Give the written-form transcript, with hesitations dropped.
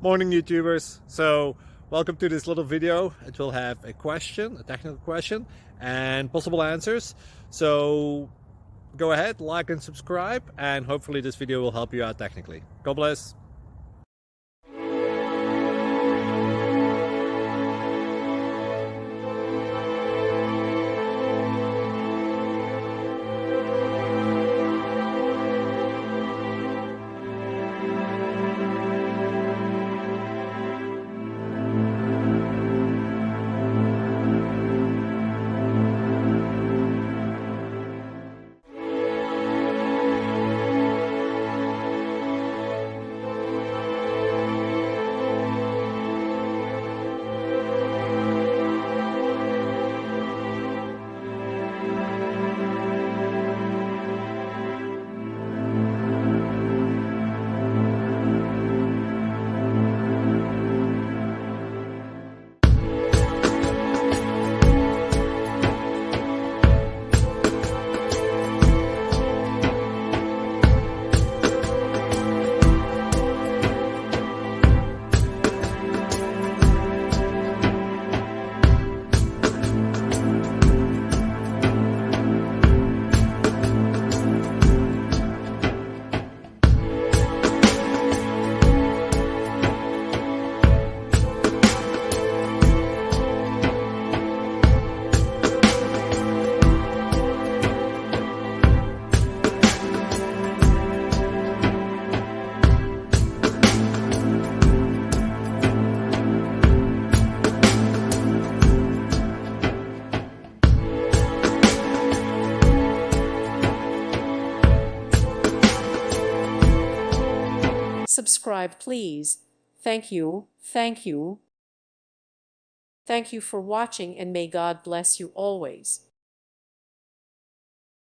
Morning YouTubers. So welcome to this little video. It will have a question, a technical question, and possible answers. So go ahead, like and subscribe, and hopefully this video will help you out technically. God bless. Subscribe, please. Thank you. Thank you. Thank you for watching, and may God bless you always.